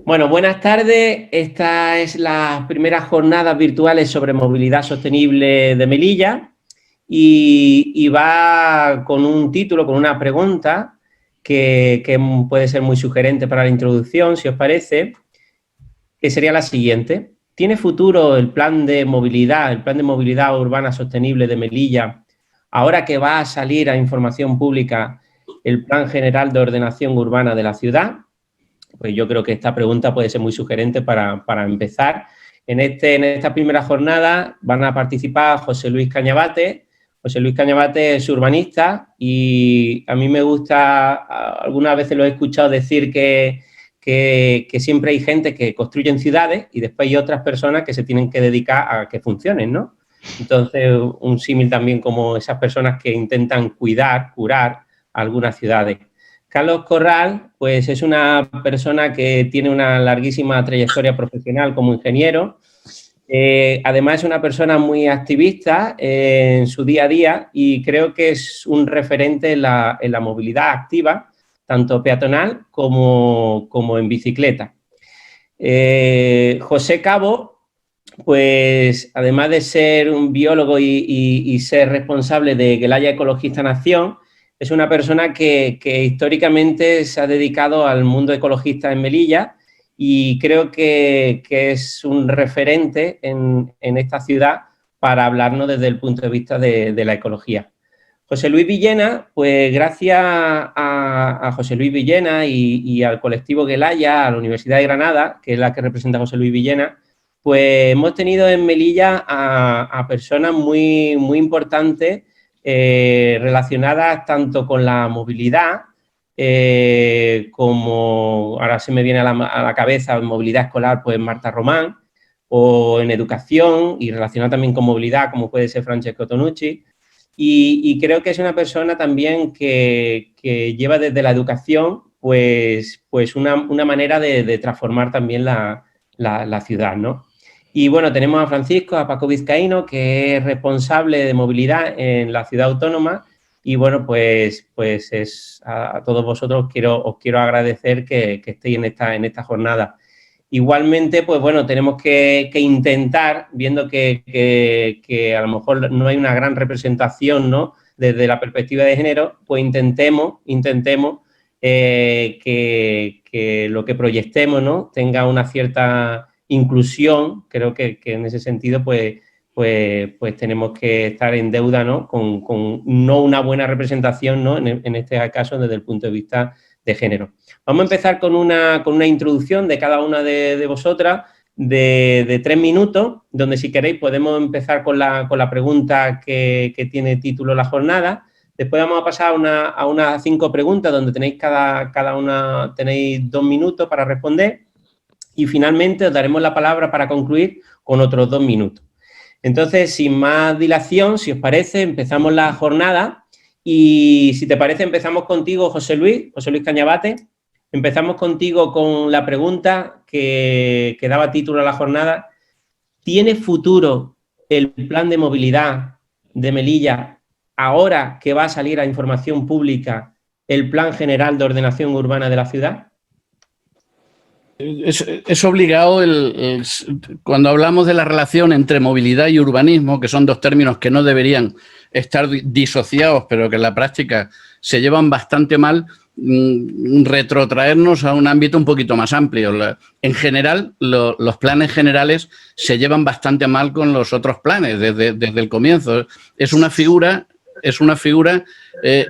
Bueno, buenas tardes. Esta es las primeras jornadas virtuales sobre movilidad sostenible de Melilla y va con un título, con una pregunta que puede ser muy sugerente para la introducción, si os parece, que sería la siguiente. ¿Tiene futuro el plan de movilidad urbana sostenible de Melilla, ahora que va a salir a información pública el Plan General de Ordenación Urbana de la ciudad? Pues yo creo que esta pregunta puede ser muy sugerente para empezar. En esta primera jornada van a participar José Luis Cañabate. José Luis Cañabate es urbanista y a mí me gusta, algunas veces lo he escuchado decir que siempre hay gente que construye ciudades y después hay otras personas que se tienen que dedicar a que funcionen, ¿no? Entonces, un símil también como esas personas que intentan curar algunas ciudades. Carlos Corral, pues es una persona que tiene una larguísima trayectoria profesional como ingeniero. Además, es una persona muy activista en su día a día y creo que es un referente en la movilidad activa, tanto peatonal como en bicicleta. José Cabo, pues además de ser un biólogo y ser responsable de Gelaya Ecologista Nación, es una persona que históricamente se ha dedicado al mundo ecologista en Melilla y creo que es un referente en esta ciudad para hablarnos desde el punto de vista de la ecología. José Luis Villena, pues gracias a José Luis Villena y al colectivo Gelaya, a la Universidad de Granada, que es la que representa a José Luis Villena, pues hemos tenido en Melilla a personas muy importantes relacionadas tanto con la movilidad como, ahora se me viene a la cabeza, en movilidad escolar, pues Marta Román, o en educación y relacionada también con movilidad, como puede ser Francesco Tonucci. Y creo que es una persona también que lleva desde la educación pues una manera de transformar también la ciudad, ¿no? Y bueno, tenemos a Francisco, a Paco Vizcaíno, que es responsable de movilidad en la ciudad autónoma. Y bueno, pues a todos vosotros os quiero agradecer que estéis en esta jornada. Igualmente, pues bueno, tenemos que intentar, viendo que a lo mejor no hay una gran representación, ¿no?, desde la perspectiva de género, pues intentemos que lo que proyectemos, ¿no?, tenga una cierta inclusión. Creo que en ese sentido, pues tenemos que estar en deuda, ¿no?, con no una buena representación, ¿no?, en este caso desde el punto de vista de género. Vamos a empezar con una introducción de cada una de vosotras de 3 minutos, donde si queréis podemos empezar con la pregunta que tiene título la jornada. Después vamos a pasar a unas 5 preguntas donde tenéis cada una tenéis 2 minutos para responder y finalmente os daremos la palabra para concluir con otros 2 minutos. Entonces, sin más dilación, si os parece, empezamos la jornada y si te parece empezamos contigo, José Luis Cañabate. Empezamos contigo con la pregunta que daba título a la jornada. ¿Tiene futuro el plan de movilidad de Melilla ahora que va a salir a información pública el Plan General de Ordenación Urbana de la ciudad? Es obligado, cuando hablamos de la relación entre movilidad y urbanismo, que son dos términos que no deberían estar disociados, pero que en la práctica se llevan bastante mal, retrotraernos a un ámbito un poquito más amplio. En general, los planes generales se llevan bastante mal con los otros planes desde el comienzo. Es una figura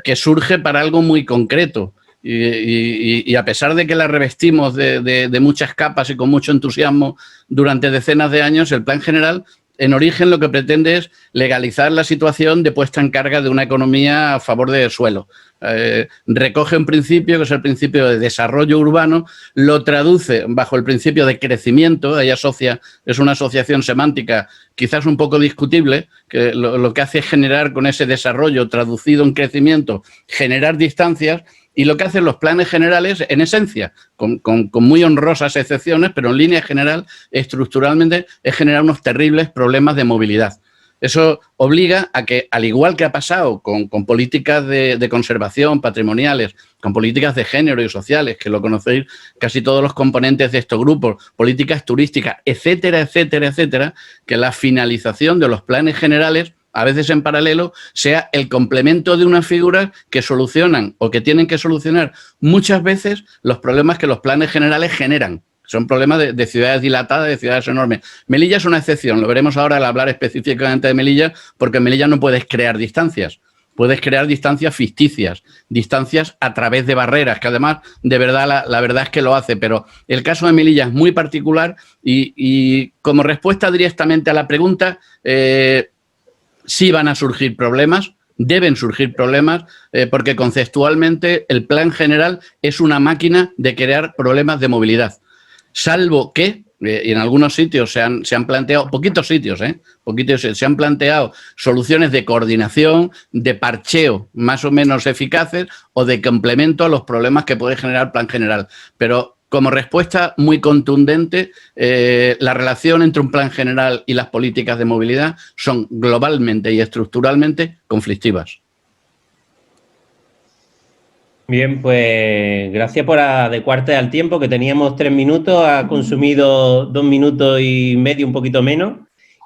que surge para algo muy concreto. Y a pesar de que la revestimos de muchas capas y con mucho entusiasmo durante decenas de años, el plan general en origen lo que pretende es legalizar la situación de puesta en carga de una economía a favor del suelo. Recoge un principio, que es el principio de desarrollo urbano, lo traduce bajo el principio de crecimiento, ahí es una asociación semántica quizás un poco discutible, que lo que hace es generar con ese desarrollo traducido en crecimiento, generar distancias. Y lo que hacen los planes generales, en esencia, con muy honrosas excepciones, pero en línea general, estructuralmente, es generar unos terribles problemas de movilidad. Eso obliga a que, al igual que ha pasado con políticas de conservación patrimoniales, con políticas de género y sociales, que lo conocéis casi todos los componentes de estos grupos, políticas turísticas, etcétera, etcétera, etcétera, que la finalización de los planes generales, a veces en paralelo, sea el complemento de unas figuras que solucionan o que tienen que solucionar muchas veces los problemas que los planes generales generan. Son problemas de ciudades dilatadas, de ciudades enormes. Melilla es una excepción, lo veremos ahora al hablar específicamente de Melilla, porque en Melilla no puedes crear distancias. Puedes crear distancias ficticias, distancias a través de barreras, que además, de verdad, la verdad es que lo hace. Pero el caso de Melilla es muy particular y como respuesta directamente a la pregunta, sí van a surgir problemas, deben surgir problemas, porque conceptualmente el plan general es una máquina de crear problemas de movilidad. Salvo que, y en algunos sitios se han planteado, poquitos sitios, se han planteado soluciones de coordinación, de parcheo más o menos eficaces o de complemento a los problemas que puede generar el plan general. Pero como respuesta muy contundente, la relación entre un plan general y las políticas de movilidad son globalmente y estructuralmente conflictivas. Bien, pues gracias por adecuarte al tiempo, que teníamos 3 minutos, ha consumido 2 minutos y medio, un poquito menos.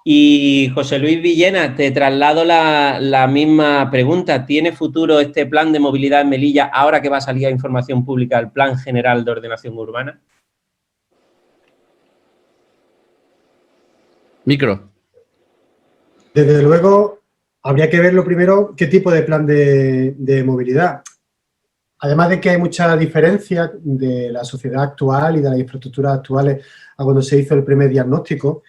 Y José Luis Villena, te traslado la misma pregunta. ¿Tiene futuro este plan de movilidad en Melilla ahora que va a salir a información pública el Plan General de Ordenación Urbana? Micro. Desde luego, habría que ver lo primero qué tipo de plan de movilidad. Además de que hay mucha diferencia de la sociedad actual y de las infraestructuras actuales a cuando se hizo el primer diagnóstico,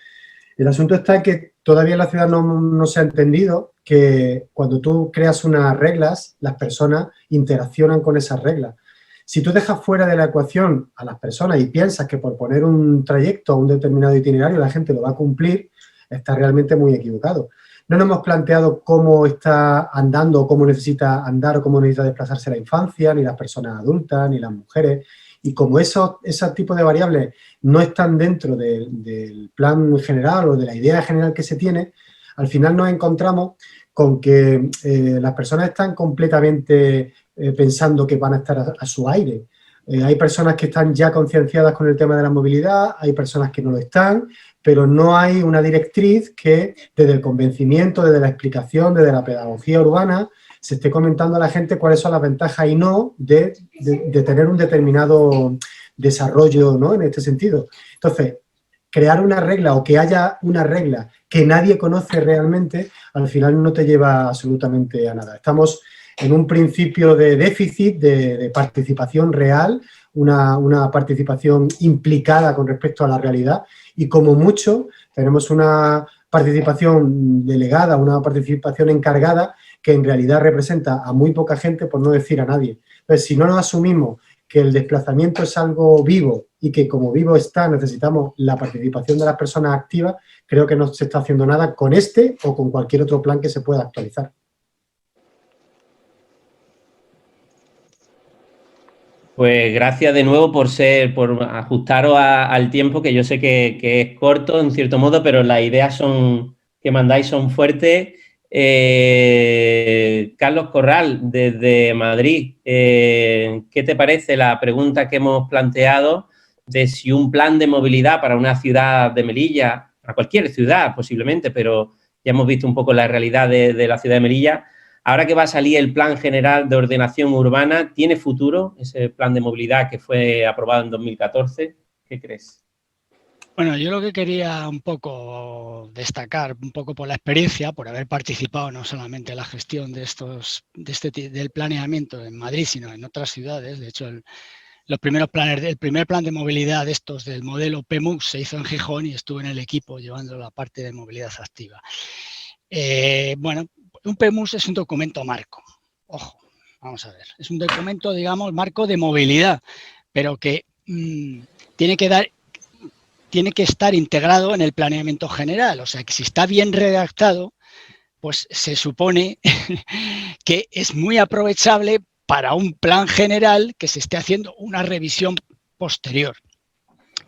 el asunto está en que todavía en la ciudad no se ha entendido que cuando tú creas unas reglas, las personas interaccionan con esas reglas. Si tú dejas fuera de la ecuación a las personas y piensas que por poner un trayecto a un determinado itinerario la gente lo va a cumplir, estás realmente muy equivocado. No nos hemos planteado cómo está andando, o cómo necesita andar o cómo necesita desplazarse la infancia, ni las personas adultas, ni las mujeres. Y como esos tipos de variables no están dentro del plan general o de la idea general que se tiene, al final nos encontramos con que las personas están completamente pensando que van a estar a su aire. Hay personas que están ya concienciadas con el tema de la movilidad, hay personas que no lo están, pero no hay una directriz que desde el convencimiento, desde la explicación, desde la pedagogía urbana, se esté comentando a la gente cuáles son las ventajas y no de tener un determinado desarrollo, ¿no?, en este sentido. Entonces, crear una regla o que haya una regla que nadie conoce realmente, al final no te lleva absolutamente a nada. Estamos en un principio de déficit de participación real, una participación implicada con respecto a la realidad y como mucho tenemos una participación delegada, una participación encargada que en realidad representa a muy poca gente, por no decir a nadie. Entonces, si no nos asumimos que el desplazamiento es algo vivo y que como vivo está necesitamos la participación de las personas activas, creo que no se está haciendo nada con este o con cualquier otro plan que se pueda actualizar. Pues gracias de nuevo por ajustaros al tiempo, que yo sé que es corto en cierto modo, pero las ideas que mandáis son fuertes. Carlos Corral, desde Madrid, ¿qué te parece la pregunta que hemos planteado de si un plan de movilidad para una ciudad de Melilla, a cualquier ciudad posiblemente, pero ya hemos visto un poco la realidad de la ciudad de Melilla, ahora que va a salir el Plan General de Ordenación Urbana, ¿tiene futuro ese plan de movilidad que fue aprobado en 2014? ¿Qué crees? Bueno, yo lo que quería un poco destacar, un poco por la experiencia, por haber participado no solamente en la gestión del planeamiento en Madrid, sino en otras ciudades. De hecho, el primer plan de movilidad de estos del modelo PEMUC se hizo en Gijón y estuve en el equipo llevando la parte de movilidad activa. Bueno, un PEMUC es un documento marco. Ojo, vamos a ver. Es un documento, digamos, marco de movilidad, pero que tiene que estar integrado en el planeamiento general. O sea, que si está bien redactado, pues se supone que es muy aprovechable para un plan general que se esté haciendo una revisión posterior,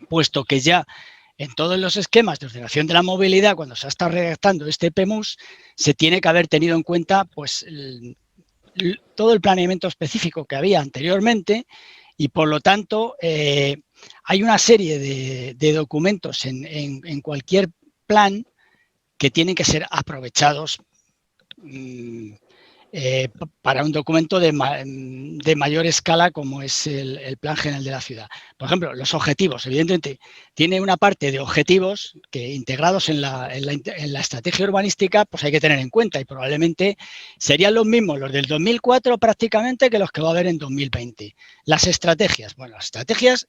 puesto que ya en todos los esquemas de ordenación de la movilidad, cuando se ha estado redactando este PEMUS, se tiene que haber tenido en cuenta pues, todo el planeamiento específico que había anteriormente y, por lo tanto, hay una serie de documentos en cualquier plan que tienen que ser aprovechados para un documento de mayor escala como es el Plan General de la Ciudad. Por ejemplo, los objetivos, evidentemente, tiene una parte de objetivos que integrados en la estrategia urbanística pues hay que tener en cuenta y probablemente serían los mismos los del 2004 prácticamente que los que va a haber en 2020. Las estrategias, bueno, las estrategias,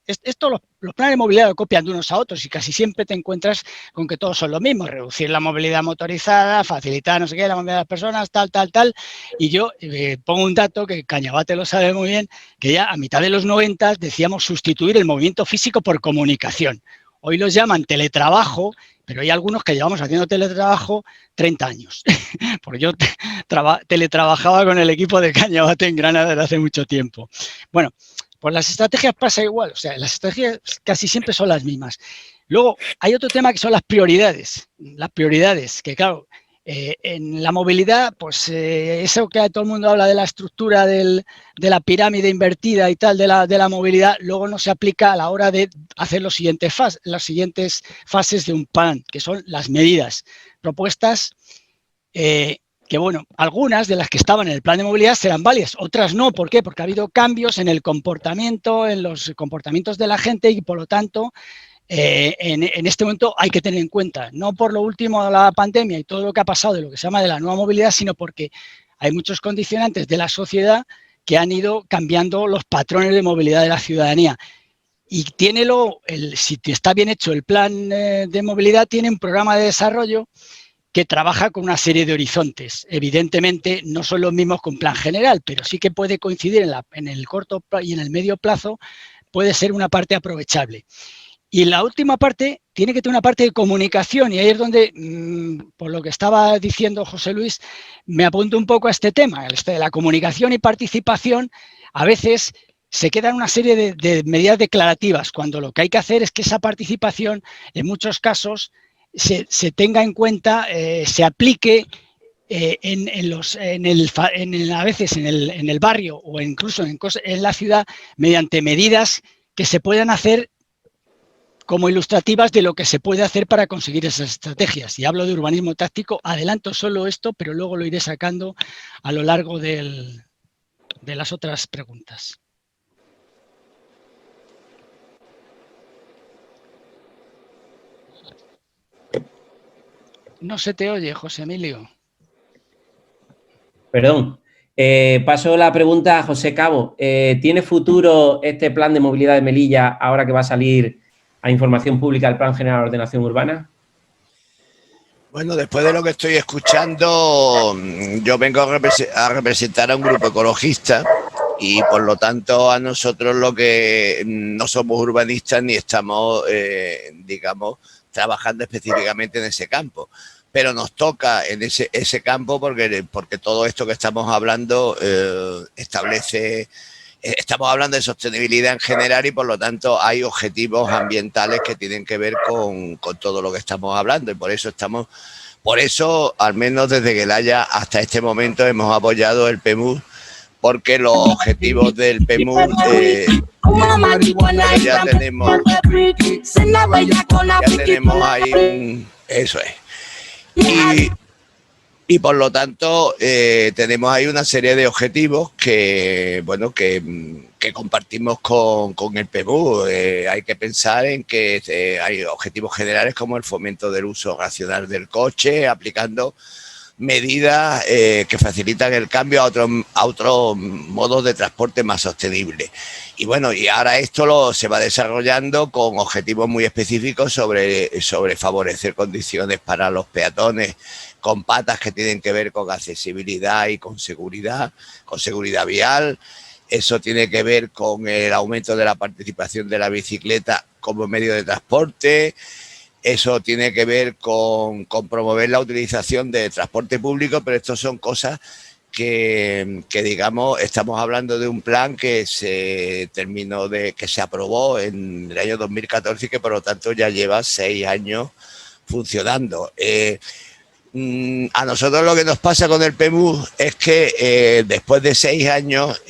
los planes de movilidad lo copian de unos a otros y casi siempre te encuentras con que todos son los mismos, reducir la movilidad motorizada, facilitar no sé qué, la movilidad de las personas, tal. Y yo pongo un dato que Cañabate lo sabe muy bien, que ya a mitad de los 90 decíamos sustituir el movimiento físico por comunicación. Hoy los llaman teletrabajo, pero hay algunos que llevamos haciendo teletrabajo 30 años. Porque yo teletrabajaba con el equipo de Cañabate en Granada desde hace mucho tiempo. Bueno, pues las estrategias pasa igual, o sea, las estrategias casi siempre son las mismas. Luego, hay otro tema que son las prioridades. Las prioridades, que claro, en la movilidad, pues eso que todo el mundo habla de la estructura de la pirámide invertida y tal, de la movilidad, luego no se aplica a la hora de hacer las siguientes fases de un plan, que son las medidas propuestas, que bueno, algunas de las que estaban en el plan de movilidad serán válidas, otras no. ¿Por qué? Porque ha habido cambios en el comportamiento, en los comportamientos de la gente y por lo tanto en este momento hay que tener en cuenta, no por lo último de la pandemia y todo lo que ha pasado de lo que se llama de la nueva movilidad, sino porque hay muchos condicionantes de la sociedad que han ido cambiando los patrones de movilidad de la ciudadanía. Y si está bien hecho el plan de movilidad, tiene un programa de desarrollo que trabaja con una serie de horizontes. Evidentemente no son los mismos que un plan general, pero sí que puede coincidir en el corto y en el medio plazo, puede ser una parte aprovechable. Y la última parte tiene que tener una parte de comunicación y ahí es donde, por lo que estaba diciendo José Luis, me apunto un poco a este tema. De la comunicación y participación, a veces se quedan una serie de medidas declarativas, cuando lo que hay que hacer es que esa participación, en muchos casos, se tenga en cuenta, se aplique a veces en el barrio o incluso en la ciudad mediante medidas que se puedan hacer como ilustrativas de lo que se puede hacer para conseguir esas estrategias. Y hablo de urbanismo táctico, adelanto solo esto, pero luego lo iré sacando a lo largo de las otras preguntas. No se te oye, José Emilio. Perdón. Paso la pregunta a José Cabo. ¿Tiene futuro este plan de movilidad de Melilla ahora que va a salir a información pública el Plan General de Ordenación Urbana? Bueno, después de lo que estoy escuchando, yo vengo a representar a un grupo ecologista y por lo tanto a nosotros lo que no somos urbanistas ni estamos, digamos, trabajando específicamente en ese campo. Pero nos toca en ese campo porque todo esto que estamos hablando estamos hablando de sostenibilidad en general y por lo tanto hay objetivos ambientales que tienen que ver con todo lo que estamos hablando y por eso, al menos desde Gelaya hasta este momento hemos apoyado el PEMUS porque los objetivos del PEMUS ya tenemos ahí, eso es. Y por lo tanto tenemos ahí una serie de objetivos que, bueno, que compartimos con el PEMUS. Hay que pensar en que hay objetivos generales como el fomento del uso racional del coche, aplicando medidas que facilitan el cambio a otros modos de transporte más sostenibles. Y bueno, y ahora esto se va desarrollando con objetivos muy específicos sobre favorecer condiciones para los peatones con patas que tienen que ver con accesibilidad y con seguridad vial. Eso tiene que ver con el aumento de la participación de la bicicleta como medio de transporte. Eso tiene que ver con promover la utilización de transporte público, pero esto son cosas que digamos, estamos hablando de un plan que se terminó que se aprobó en el año 2014 y que por lo tanto ya lleva 6 años funcionando. A nosotros lo que nos pasa con el PEMUS es que después de 6 años,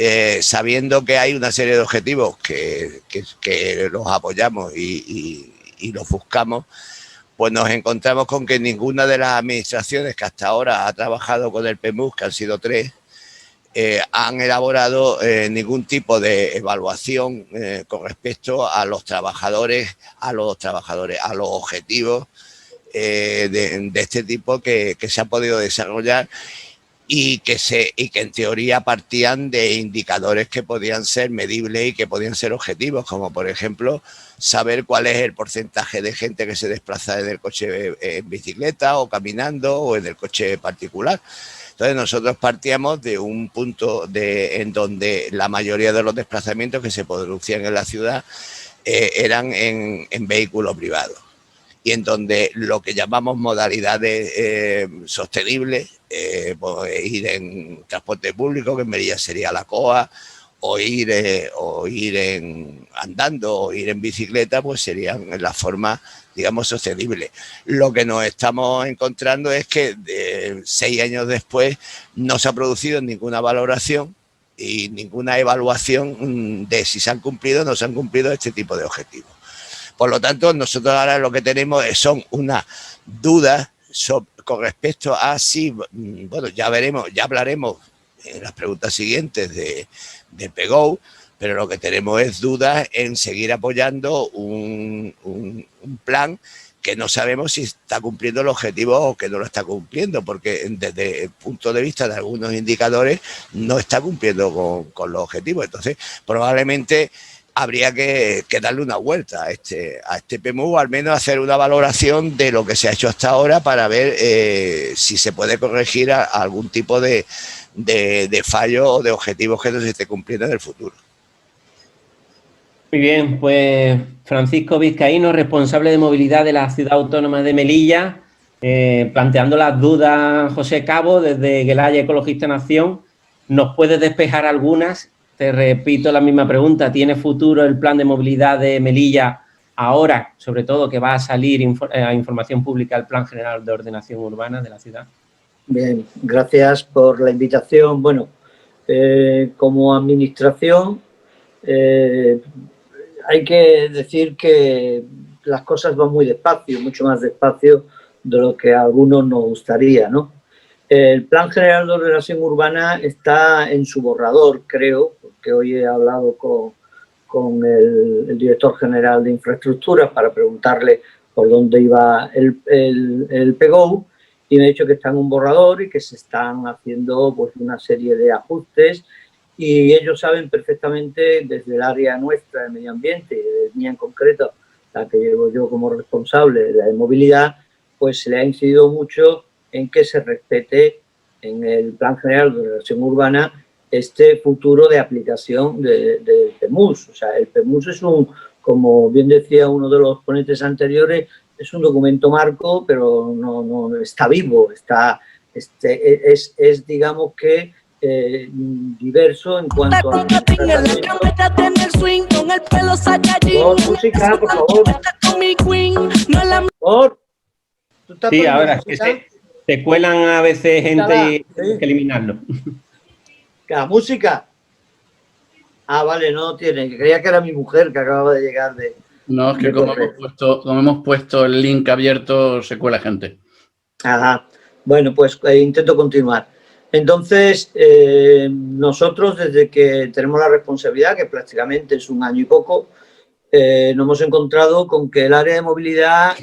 sabiendo que hay una serie de objetivos que los apoyamos y los buscamos, pues nos encontramos con que ninguna de las administraciones que hasta ahora ha trabajado con el PEMUS, que han sido 3, han elaborado ningún tipo de evaluación con respecto a los trabajadores, a los objetivos de este tipo que se ha podido desarrollar y que en teoría partían de indicadores que podían ser medibles y que podían ser objetivos, como por ejemplo saber cuál es el porcentaje de gente que se desplaza en el coche en bicicleta o caminando o en el coche particular. Entonces nosotros partíamos de un punto en donde la mayoría de los desplazamientos que se producían en la ciudad eran en vehículo privado, y en donde lo que llamamos modalidades sostenibles, pues ir en transporte público, que en Melilla sería la COA, o ir andando o ir en bicicleta, pues serían la forma, digamos, sostenible. Lo que nos estamos encontrando es que 6 años después no se ha producido ninguna valoración y ninguna evaluación de si se han cumplido o no se han cumplido este tipo de objetivos. Por lo tanto, nosotros ahora lo que tenemos son unas dudas con respecto a si, bueno, ya veremos, ya hablaremos en las preguntas siguientes de PEGO, pero lo que tenemos es dudas en seguir apoyando un plan que no sabemos si está cumpliendo el objetivo o que no lo está cumpliendo, porque desde el punto de vista de algunos indicadores no está cumpliendo con los objetivos. Entonces, probablemente habría que darle una vuelta a este PEMUS, o al menos hacer una valoración de lo que se ha hecho hasta ahora para ver si se puede corregir algún tipo de fallo o de objetivos que no se esté cumpliendo en el futuro. Muy bien, pues Francisco Vizcaíno, responsable de movilidad de la Ciudad Autónoma de Melilla, planteando las dudas, José Cabo, desde Gelaya Ecologista Nación. ¿Nos puedes despejar algunas? Te repito la misma pregunta. ¿Tiene futuro el plan de movilidad de Melilla ahora, sobre todo que va a salir a información pública el Plan General de Ordenación Urbana de la ciudad? Bien, gracias por la invitación. Bueno, como administración hay que decir que las cosas van muy despacio, mucho más despacio de lo que a algunos nos gustaría, ¿no? El Plan General de Ordenación Urbana está en su borrador, creo, porque hoy he hablado con el director general de Infraestructuras para preguntarle por dónde iba el PEGO, y me ha dicho que está en un borrador y que se están haciendo pues una serie de ajustes, y ellos saben perfectamente desde el área nuestra de medio ambiente y de mía en concreto, la que llevo yo como responsable de la movilidad, pues se le ha incidido mucho en que se respete en el Plan General de Ordenación Urbana este futuro de aplicación del PEMUS. O sea, el PEMUS es como bien decía uno de los ponentes anteriores, es un documento marco, pero no está vivo, es digamos que diverso en cuanto a música, por favor. Sí, ahora es que se cuelan a veces gente y hay que eliminarlo. ¿La música? Ah, vale, no tiene. Creía que era mi mujer que acababa de llegar de... No, es que como hemos puesto el link abierto, se cuela gente. Ajá. Bueno, pues intento continuar. Entonces, nosotros desde que tenemos la responsabilidad, que prácticamente es un año y poco, nos hemos encontrado con que el área de movilidad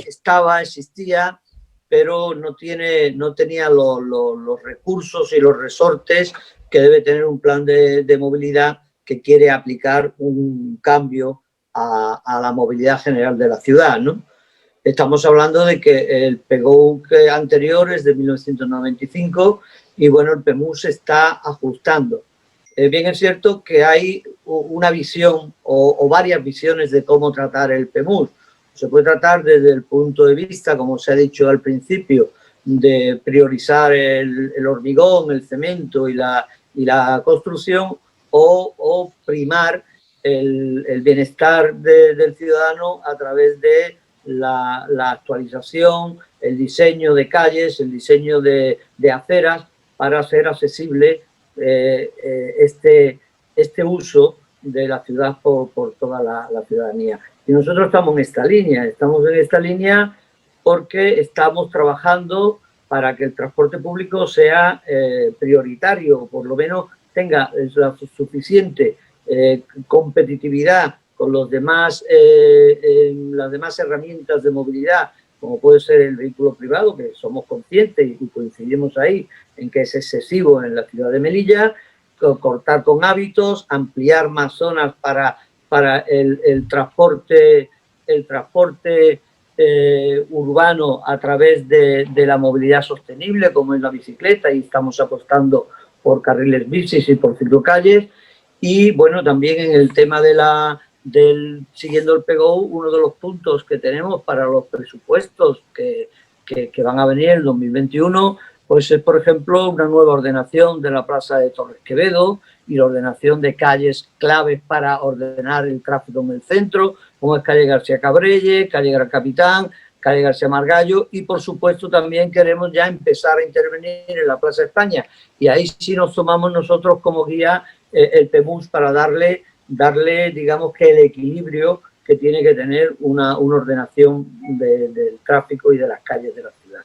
existía, pero no tenía los recursos y los resortes que debe tener un plan de movilidad que quiere aplicar un cambio a la movilidad general de la ciudad, ¿no? Estamos hablando de que el PEGO anterior es de 1995 y, bueno, el PEMUS se está ajustando. Bien es cierto que hay una visión o varias visiones de cómo tratar el PEMUS. Se puede tratar desde el punto de vista, como se ha dicho al principio, de priorizar el hormigón, el cemento y la construcción, o primar el bienestar del ciudadano a través de la actualización, el diseño de calles, el diseño de aceras para hacer accesible este uso de la ciudad por toda la ciudadanía. Y nosotros estamos en esta línea porque estamos trabajando para que el transporte público sea prioritario, o por lo menos tenga la suficiente competitividad con las demás herramientas de movilidad, como puede ser el vehículo privado, que somos conscientes y coincidimos ahí en que es excesivo en la ciudad de Melilla, cortar con hábitos, ampliar más zonas para el transporte urbano a través de la movilidad sostenible, como es la bicicleta, y estamos apostando por carriles bicis y por ciclocalles. Y bueno, también en el tema siguiendo el PGO, uno de los puntos que tenemos para los presupuestos que van a venir en el 2021, pues es, por ejemplo, una nueva ordenación de la plaza de Torres Quevedo y la ordenación de calles claves para ordenar el tráfico en el centro, como es calle García Cabrelle, calle Gran Capitán, calle García Margallo, y por supuesto también queremos ya empezar a intervenir en la Plaza España, y ahí sí nos tomamos nosotros como guía el PEMUS para darle, digamos, que el equilibrio que tiene que tener una ordenación del tráfico y de las calles de la ciudad.